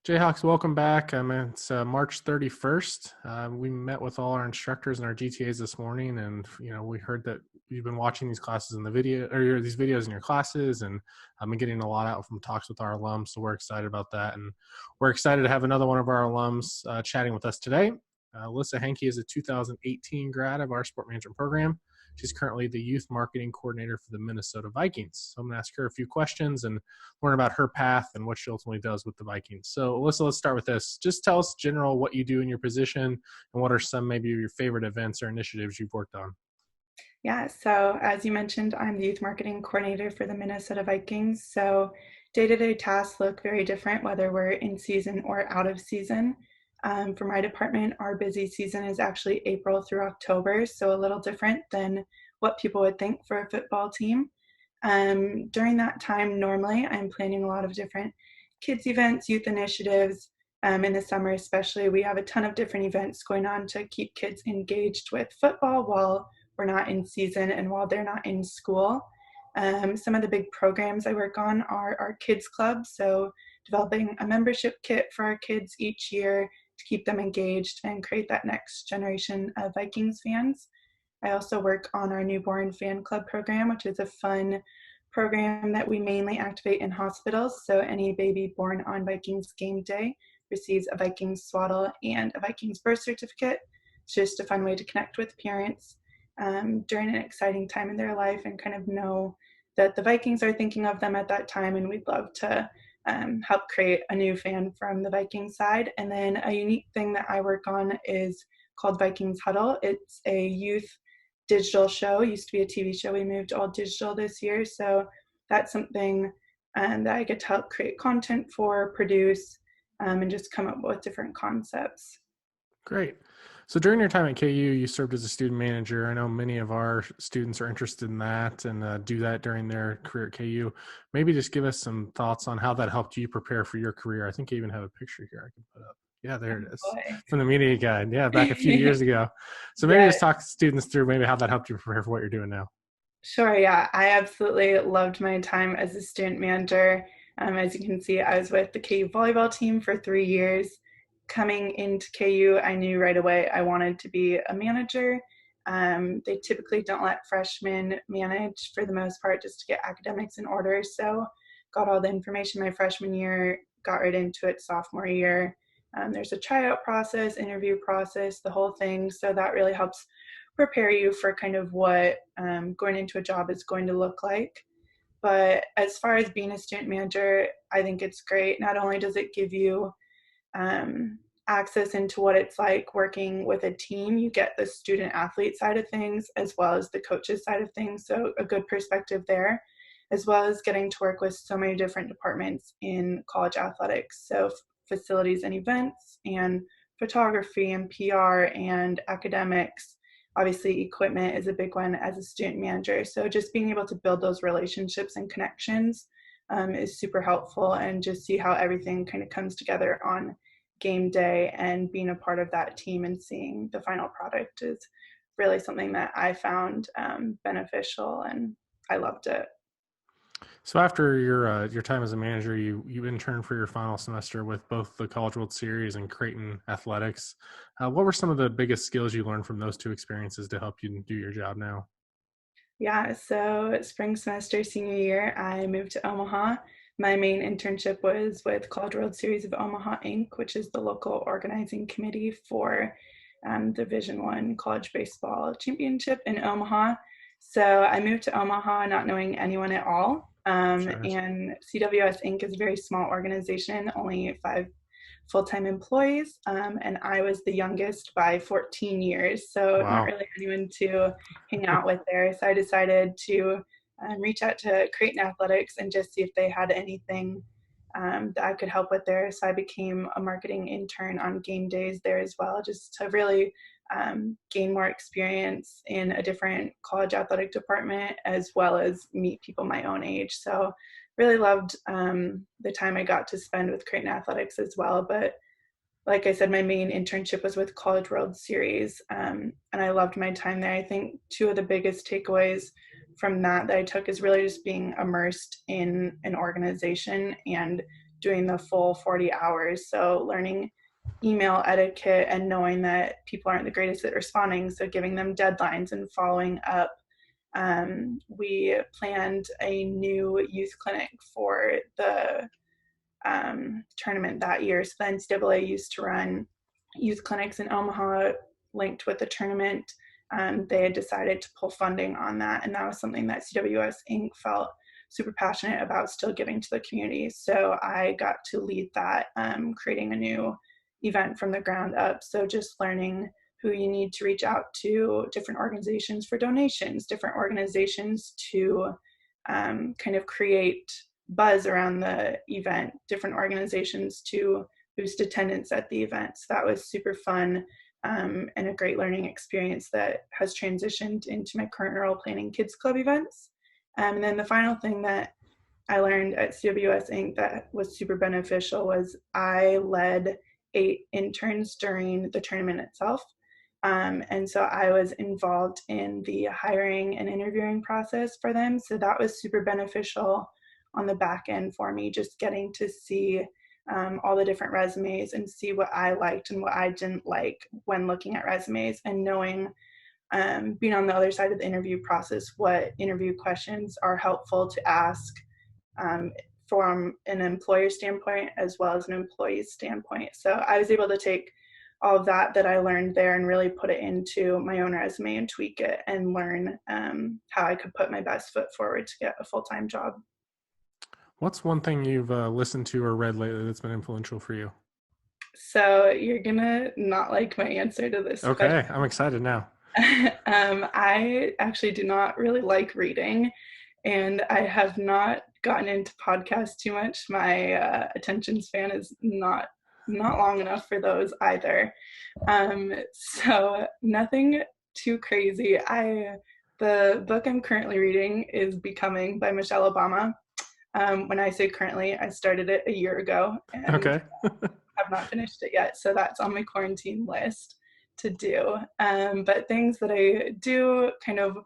Jayhawks, welcome back. It's March 31st. We met with all our instructors and our GTAs this morning, and we heard that you've been watching these classes in the video, or these videos in your classes, and I've been getting a lot out from talks with our alums. So we're excited about that, and we're excited to have another one of our alums chatting with us today. Alyssa Henke is a 2018 grad of our sport management program. She's currently the youth marketing coordinator for the Minnesota Vikings. So I'm going to ask her a few questions and learn about her path and what she ultimately does with the Vikings. So Alyssa, let's start with this. Just tell us general what you do in your position and what are some maybe your favorite events or initiatives you've worked on. Yeah, so as you mentioned, I'm the youth marketing coordinator for the Minnesota Vikings. So day-to-day tasks look very different, whether we're in season or out of season. For my department, our busy season is actually April through October, so a little different than what people would think for a football team. During that time, normally I'm planning a lot of different kids events, youth initiatives. In the summer especially, we have a ton of different events going on to keep kids engaged with football while we're not in season and while they're not in school. Some of the big programs I work on are our kids club, so developing a membership kit for our kids each year to keep them engaged and create that next generation of Vikings fans. I also work on our newborn fan club program, which is a fun program that we mainly activate in hospitals. So any baby born on Vikings game day receives a Vikings swaddle and a Vikings birth certificate. It's just a fun way to connect with parents during an exciting time in their life and kind of know that the Vikings are thinking of them at that time, and we'd love to help create a new fan from the Vikings side. And then a unique thing that I work on is called Vikings Huddle. It's a youth digital show. It used to be a TV show. We moved all digital this year. So that's something that I get to help create content for, produce, and just come up with different concepts. Great. So during your time at KU, you served as a student manager. I know many of our students are interested in that and do that during their career at KU. Maybe just give us some thoughts on how that helped you prepare for your career. I think I even have a picture here I can put up. Yeah, there it is. Boy. From the media guide. Yeah, back a few years ago. So maybe Yeah, just talk to students through maybe how that helped you prepare for what you're doing now. sure. Yeah, I absolutely loved my time as a student manager. As you can see, I was with the KU volleyball team for 3 years. Coming into KU, I knew right away I wanted to be a manager. They typically don't let freshmen manage for the most part just to get academics in order. So got all the information my freshman year, got right into it sophomore year. There's a tryout process, interview process, the whole thing. So that really helps prepare you for kind of what going into a job is going to look like. But as far as being a student manager, I think it's great. Not only does it give you access into what it's like working with a team, you get the student athlete side of things as well as the coaches side of things. So a good perspective there, as well as getting to work with so many different departments in college athletics. So facilities and events and photography and PR and academics. Obviously, equipment is a big one as a student manager. So just being able to build those relationships and connections is super helpful, and just see how everything kind of comes together on game day and being a part of that team and seeing the final product is really something that I found beneficial, and I loved it. So after your time as a manager, you interned for your final semester with both the College World Series and Creighton Athletics. What were some of the biggest skills you learned from those two experiences to help you do your job now? Yeah, so spring semester senior year, I moved to Omaha. My main internship was with College World Series of Omaha Inc., which is the local organizing committee for Division I college baseball championship in Omaha. So I moved to Omaha not knowing anyone at all. Sure. And CWS Inc. is a very small organization, only 5 full-time employees, and I was the youngest by 14 years, so not Wow. really anyone to hang out with there. So I decided to reach out to Creighton Athletics and just see if they had anything that I could help with there. So I became a marketing intern on game days there as well, just to really gain more experience in a different college athletic department, as well as meet people my own age. So really loved the time I got to spend with Creighton Athletics as well. But like I said, my main internship was with College World Series, and I loved my time there. I think two of the biggest takeaways from that I took is really just being immersed in an organization and doing the full 40 hours. So learning email etiquette and knowing that people aren't the greatest at responding, so giving them deadlines and following up. We planned a new youth clinic for the tournament that year. So the NCAA used to run youth clinics in Omaha linked with the tournament. They had decided to pull funding on that, and that was something that CWS Inc. felt super passionate about still giving to the community. So I got to lead that, creating a new event from the ground up. So just learning who you need to reach out to, different organizations for donations, different organizations to kind of create buzz around the event, different organizations to boost attendance at the event. So that was super fun, and a great learning experience that has transitioned into my current role planning kids club events. And then the final thing that I learned at CWS Inc. that was super beneficial was I led 8 interns during the tournament itself. And so I was involved in the hiring and interviewing process for them. So that was super beneficial on the back end for me, just getting to see all the different resumes and see what I liked and what I didn't like when looking at resumes, and knowing, being on the other side of the interview process, what interview questions are helpful to ask from an employer standpoint as well as an employee's standpoint. So I was able to take all of that I learned there and really put it into my own resume and tweak it and learn how I could put my best foot forward to get a full-time job. What's one thing you've listened to or read lately that's been influential for you? So you're gonna not like my answer to this question. Okay, I'm excited now. I actually do not really like reading, and I have not gotten into podcasts too much. My attention span is not long enough for those either. So nothing too crazy. The book I'm currently reading is Becoming by Michelle Obama. When I say currently, I started it a year ago and Okay. have not finished it yet. So that's on my quarantine list to do. But things that I do kind of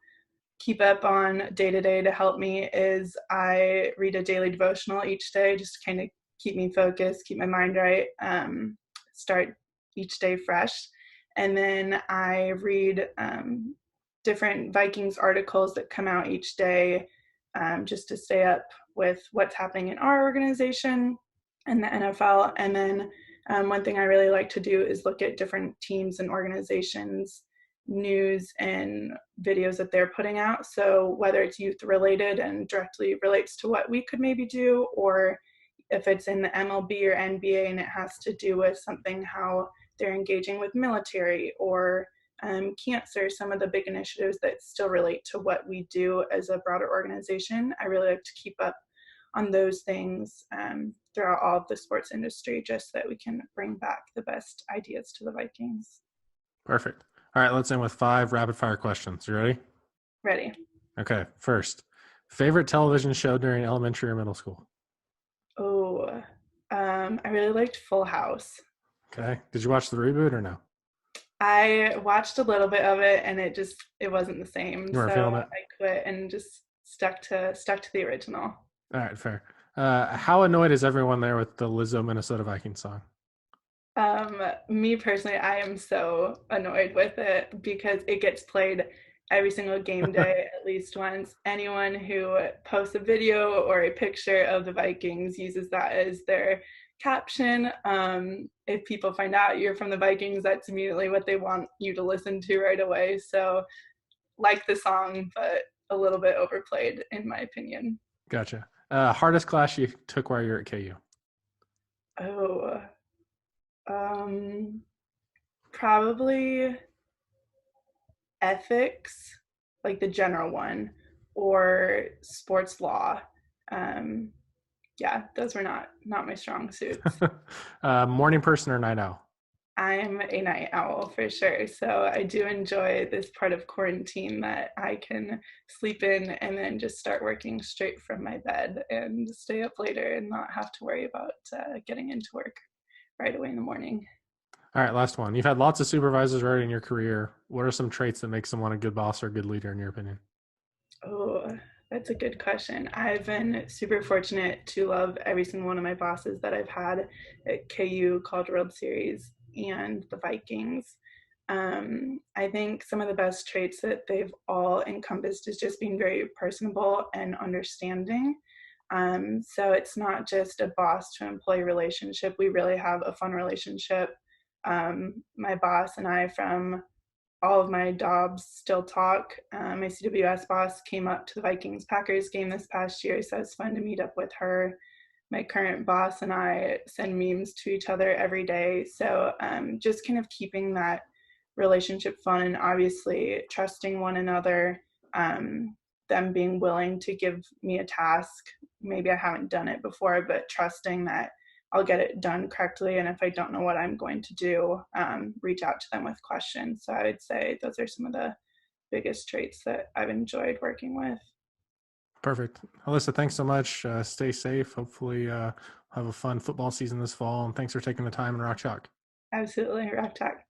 keep up on day to day to help me is I read a daily devotional each day, just to kind of keep me focused, keep my mind right, start each day fresh. And then I read different Vikings articles that come out each day, just to stay up with what's happening in our organization and the NFL. And then one thing I really like to do is look at different teams and organizations, news and videos that they're putting out. So whether it's youth related and directly relates to what we could maybe do, or if it's in the MLB or NBA and it has to do with something, how they're engaging with military or cancer, some of the big initiatives that still relate to what we do as a broader organization. I really like to keep up on those things throughout all of the sports industry, just so that we can bring back the best ideas to the Vikings. Perfect. All right, let's end with 5 rapid fire questions. You ready? Ready. Okay, first, favorite television show during elementary or middle school? Oh, I really liked Full House. Okay. Did you watch the reboot or no? I watched a little bit of it and it wasn't the same. You weren't So feeling it? I quit and just stuck to the original. All right, fair. How annoyed is everyone there with the Lizzo Minnesota Vikings song? Me personally, I am so annoyed with it because it gets played every single game day at least once. Anyone who posts a video or a picture of the Vikings uses that as their caption. If people find out you're from the Vikings, that's immediately what they want you to listen to right away. So, like the song, but a little bit overplayed, in my opinion. Gotcha. Hardest class you took while you're at KU? Oh, probably ethics, like the general one, or sports law. Um, yeah, those were not my strong suits. Morning person or night owl? I'm a night owl for sure, so I do enjoy this part of quarantine that I can sleep in and then just start working straight from my bed and stay up later and not have to worry about getting into work right away in the morning. All right, last one. You've had lots of supervisors early in your career. What are some traits that make someone a good boss or a good leader in your opinion? Oh, that's That's a good question. I've been super fortunate to love every single one of my bosses that I've had at KU, College World Series, and the Vikings. I think some of the best traits that they've all encompassed is just being very personable and understanding. So it's not just a boss to employee relationship. We really have a fun relationship. My boss and I, from all of my jobs, still talk. My CWS boss came up to the Vikings Packers game this past year, so it's fun to meet up with her. My current boss and I send memes to each other every day. So just kind of keeping that relationship fun and obviously trusting one another, them being willing to give me a task. Maybe I haven't done it before, but trusting that I'll get it done correctly. And if I don't know what I'm going to do, reach out to them with questions. So I would say those are some of the biggest traits that I've enjoyed working with. Perfect. Alyssa, thanks so much. Stay safe. Hopefully, have a fun football season this fall. And thanks for taking the time in Rock Chalk. Absolutely, Rock Talk.